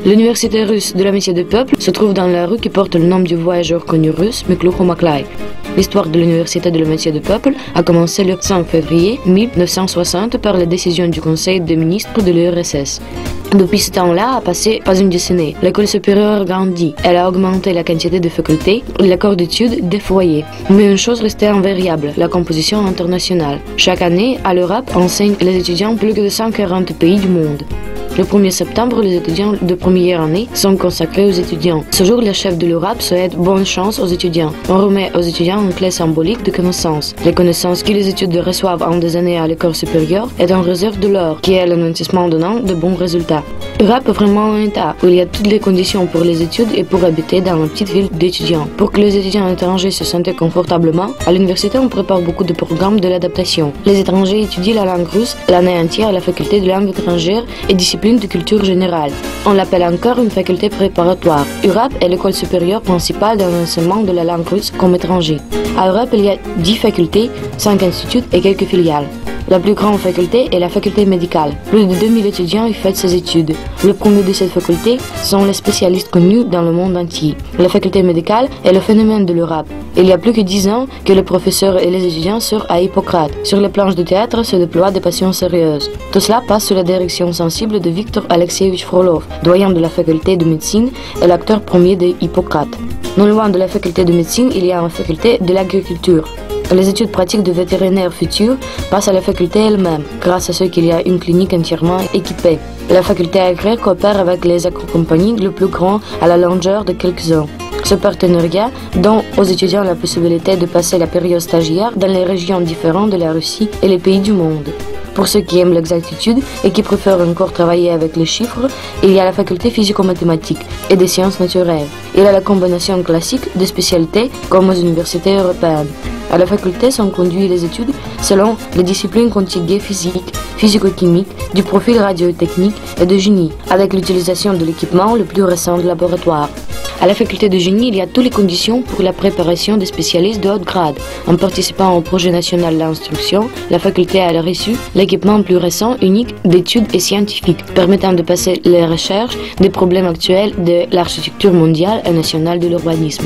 L'université russe de l'amitié du peuple se trouve dans la rue qui porte le nom du voyageur connu russe Miklucho Maklay. L'histoire de l'université de l'amitié du peuple a commencé le 5 février 1960 par la décision du Conseil des ministres de l'URSS. Depuis ce temps-là a passé pas une décennie. L'école supérieure a grandi. Elle a augmenté la quantité de facultés et le corps d'études des foyers. Mais une chose restait invariable, la composition internationale. Chaque année, à l'Europe, enseignent les étudiants plus que de 140 pays du monde. Le 1er septembre, les étudiants de première année sont consacrés aux étudiants. Ce jour, le chef de l'Europe souhaite bonne chance aux étudiants. On remet aux étudiants une clé symbolique de connaissances. Les connaissances que les études reçoivent en des années à l'école supérieure est en réserve de l'or, qui est l'annoncement donnant de bons résultats. L'Europe est vraiment un état où il y a toutes les conditions pour les études et pour habiter dans une petite ville d'étudiants. Pour que les étudiants étrangers se sentent confortablement, à l'université on prépare beaucoup de programmes de l'adaptation. Les étrangers étudient la langue russe l'année entière à la faculté de langue étrangère et discipline de culture générale. On l'appelle encore une faculté préparatoire. Europe est l'école supérieure principale de l'enseignement de la langue russe comme étranger. À Europe, il y a 10 facultés, 5 instituts et quelques filiales. La plus grande faculté est la faculté médicale. Plus de 2000 étudiants y font ces études. Le premier de cette faculté sont les spécialistes connus dans le monde entier. La faculté médicale est le phénomène de l'Europe. Il y a plus que 10 ans que les professeurs et les étudiants sortent à Hippocrate. Sur les planches de théâtre se déploient des patients sérieuses. Tout cela passe sous la direction sensible de Viktor Alexeyevich Frolov, doyen de la faculté de médecine et l'acteur premier de Hippocrate. Non loin de la faculté de médecine, il y a une faculté de l'agriculture. Les études pratiques de vétérinaires futurs passent à la faculté elle-même, grâce à ce qu'il y a une clinique entièrement équipée. La faculté agraire coopère avec les agrocompagnies le plus grand à la longueur de quelques ans. Ce partenariat donne aux étudiants la possibilité de passer la période stagiaire dans les régions différentes de la Russie et les pays du monde. Pour ceux qui aiment l'exactitude et qui préfèrent encore travailler avec les chiffres, il y a la faculté physico-mathématiques et des sciences naturelles. Il y a la combinaison classique des spécialités comme aux universités européennes. À la faculté sont conduites les études selon les disciplines conjuguées physique, physico-chimique, du profil radiotechnique et de génie, avec l'utilisation de l'équipement le plus récent de laboratoire. À la faculté de génie, il y a toutes les conditions pour la préparation des spécialistes de haut grade. En participant au projet national d'instruction, la faculté a reçu l'équipement plus récent, unique d'études et scientifiques, permettant de passer les recherches des problèmes actuels de l'architecture mondiale et nationale de l'urbanisme.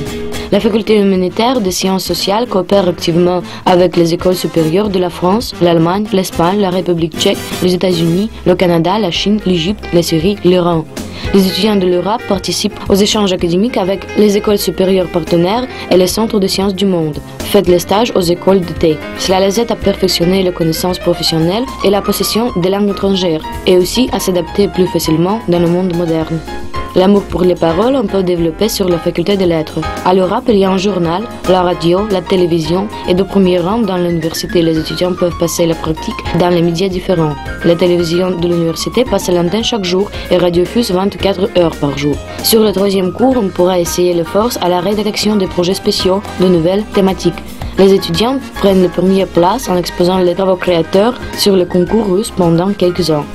La faculté humanitaire des sciences sociales coopère activement avec les écoles supérieures de la France, l'Allemagne, l'Espagne, la République tchèque, les États-Unis, le Canada, la Chine, l'Égypte, la Syrie, l'Iran. Les étudiants de l'Europe participent aux échanges académiques avec les écoles supérieures partenaires et les centres de sciences du monde. Faites les stages aux écoles d'été. Cela les aide à perfectionner les connaissances professionnelles et la possession des langues étrangères, et aussi à s'adapter plus facilement dans le monde moderne. L'amour pour les paroles, on peut développer sur la faculté des lettres. À l'Europe, il y a un journal, la radio, la télévision et de premier rang dans l'université, les étudiants peuvent passer la pratique dans les médias différents. La télévision de l'université passe à l'antenne chaque jour et radiofuse 24 heures par jour. Sur le troisième cours, on pourra essayer les forces à la rédaction des projets spéciaux de nouvelles thématiques. Les étudiants prennent la première place en exposant les travaux créateurs sur le concours russe pendant quelques ans.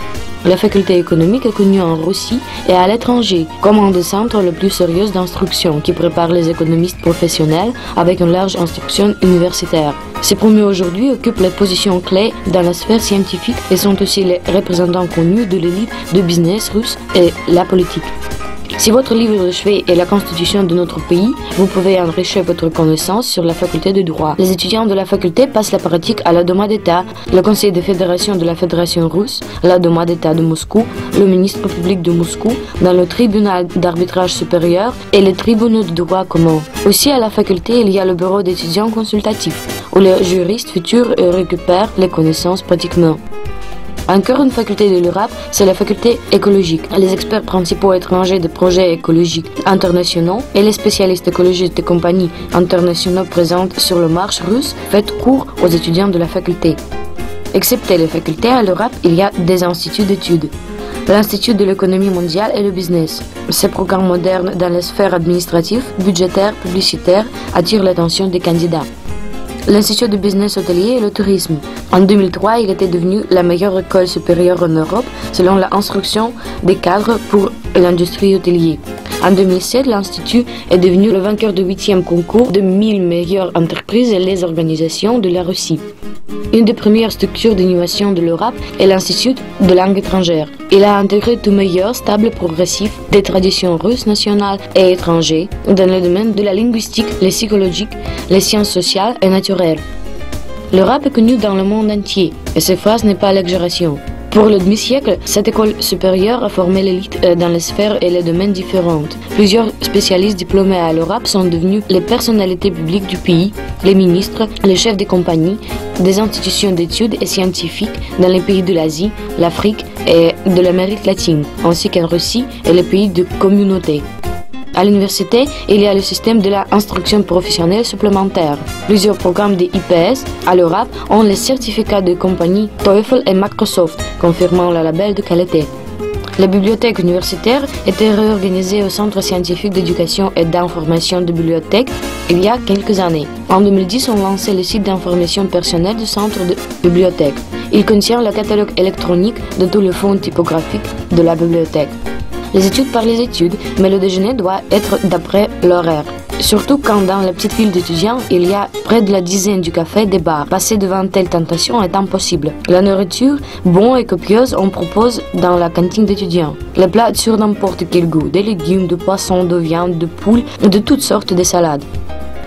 La faculté économique est connue en Russie et à l'étranger comme un des centres les plus sérieux d'instruction qui prépare les économistes professionnels avec une large instruction universitaire. Ces premiers aujourd'hui occupent les positions clés dans la sphère scientifique et sont aussi les représentants connus de l'élite de business russe et la politique. Si votre livre de chevet est la constitution de notre pays, vous pouvez enrichir votre connaissance sur la faculté de droit. Les étudiants de la faculté passent la pratique à la Duma d'État, le conseil de fédération de la fédération russe, la Duma d'État de Moscou, le ministre public de Moscou, dans le tribunal d'arbitrage supérieur et les tribunaux de droit commun. Aussi à la faculté, il y a le bureau d'étudiants consultatifs, où les juristes futurs récupèrent les connaissances pratiquement. Encore une faculté de l'Europe, c'est la faculté écologique. Les experts principaux étrangers de projets écologiques internationaux et les spécialistes écologistes des compagnies internationaux présentes sur le marché russe font cours aux étudiants de la faculté. Excepté les facultés, à l'Europe, il y a des instituts d'études. L'Institut de l'économie mondiale et le business. Ces programmes modernes dans les sphères administratives, budgétaires, publicitaires attirent l'attention des candidats. L'Institut de business hôtelier et le tourisme. En 2003, il était devenu la meilleure école supérieure en Europe selon l'instruction des cadres pour l'industrie hôtelière. En 2007, l'Institut est devenu le vainqueur du 8e concours de 1000 meilleures entreprises et les organisations de la Russie. Une des premières structures d'innovation de l'Europe est l'Institut de langue étrangère. Il a intégré tout meilleur, stable, progressif des traditions russes nationales et étrangères dans le domaine de la linguistique, les psychologiques, les sciences sociales et naturelles. L'Europe est connue dans le monde entier, et cette phrase n'est pas l'exagération. Pour le demi-siècle, cette école supérieure a formé l'élite dans les sphères et les domaines différents. Plusieurs spécialistes diplômés à l'Europe sont devenus les personnalités publiques du pays, les ministres, les chefs des compagnies, des institutions d'études et scientifiques dans les pays de l'Asie, l'Afrique et de l'Amérique latine, ainsi qu'en Russie et les pays de communauté. À l'université, il y a le système de l'instruction professionnelle supplémentaire. Plusieurs programmes de IPS à l'Europe ont les certificats de compagnie TOEFL et Microsoft, confirmant le label de qualité. Les bibliothèques universitaires étaient réorganisées au Centre scientifique d'éducation et d'information de bibliothèques il y a quelques années. En 2010, on lançait le site d'information personnelle du Centre de bibliothèque. Il contient le catalogue électronique de tous les fonds typographiques de la bibliothèque. Les études par les études, mais le déjeuner doit être d'après l'horaire. Surtout quand dans la petite ville d'étudiants, il y a près de la dizaine du café et des bars. Passer devant telle tentation est impossible. La nourriture, bonne et copieuse, on propose dans la cantine d'étudiants. Les plats sur n'importe quel goût, des légumes, de poissons, de viande, de poules, de toutes sortes de salades.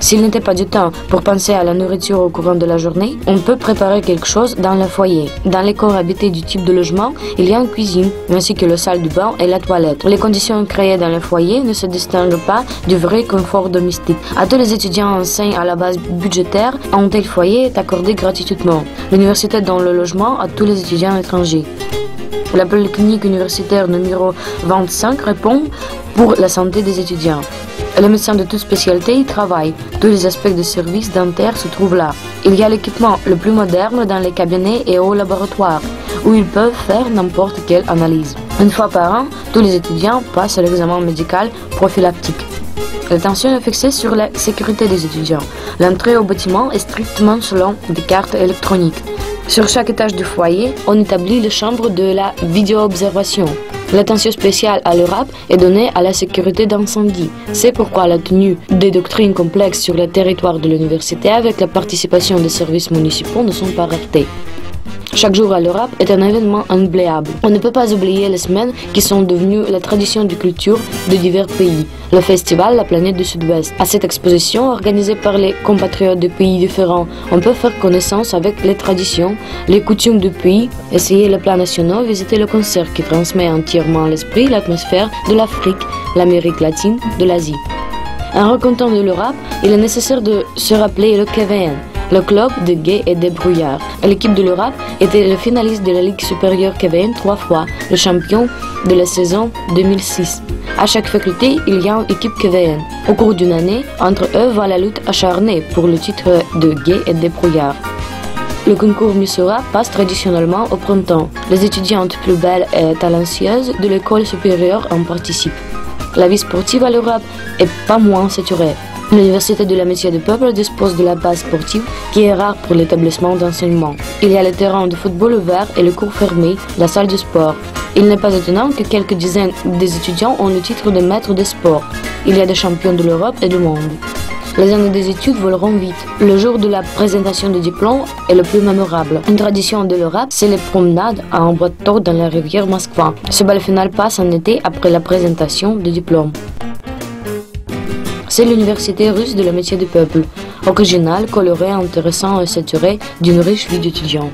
S'il n'était pas du temps pour penser à la nourriture au courant de la journée, on peut préparer quelque chose dans le foyer. Dans les corps habités du type de logement, il y a une cuisine, ainsi que la salle de bain et la toilette. Les conditions créées dans le foyer ne se distinguent pas du vrai confort domestique. À tous les étudiants enseignants à la base budgétaire, un tel foyer est accordé gratuitement. L'université donne le logement à tous les étudiants étrangers. La polyclinique universitaire numéro 25 répond pour la santé des étudiants. Les médecins de toute spécialité y travaillent. Tous les aspects de service dentaire se trouvent là. Il y a l'équipement le plus moderne dans les cabinets et au laboratoire, où ils peuvent faire n'importe quelle analyse. Une fois par an, tous les étudiants passent l'examen médical prophylactique. L'attention est fixée sur la sécurité des étudiants. L'entrée au bâtiment est strictement selon des cartes électroniques. Sur chaque étage du foyer, on établit les chambres de la vidéo-observation. L'attention spéciale à l'Europe est donnée à la sécurité d'incendie. C'est pourquoi la tenue des doctrines complexes sur le territoire de l'université avec la participation des services municipaux ne sont pas ratées. Chaque jour à l'Europe est un événement inoubliable. On ne peut pas oublier les semaines qui sont devenues la tradition de culture de divers pays. Le festival La Planète du Sud-Ouest. À cette exposition, organisée par les compatriotes de pays différents, on peut faire connaissance avec les traditions, les coutumes du pays, essayer les plats nationaux, visiter le concert qui transmet entièrement l'esprit, l'atmosphère de l'Afrique, l'Amérique latine, de l'Asie. En racontant de l'Europe, il est nécessaire de se rappeler le KVN, le club de gays et débrouillards. L'équipe de l'Europe était le finaliste de la Ligue supérieure KVN 3 fois, le champion de la saison 2006. À chaque faculté, il y a une équipe KVN. Au cours d'une année, entre eux va la lutte acharnée pour le titre de gays et débrouillards. Le concours Miss Europe passe traditionnellement au printemps. Les étudiantes plus belles et talentueuses de l'école supérieure en participent. La vie sportive à l'Europe est pas moins saturée. L'Université de l'Amitié du Peuple dispose de la base sportive qui est rare pour l'établissement d'enseignement. Il y a le terrain de football ouvert et le cours fermé, la salle de sport. Il n'est pas étonnant que quelques dizaines des étudiants ont le titre de maître des sports. Il y a des champions de l'Europe et du monde. Les années des études voleront vite. Le jour de la présentation du diplôme est le plus mémorable. Une tradition de l'Europe, c'est les promenades à un bateau dans la rivière Moskva. Ce bal final passe en été après la présentation du diplôme. C'est l'université russe de l'Amitié du Peuple, originale, colorée, intéressante et saturée d'une riche vie d'étudiants.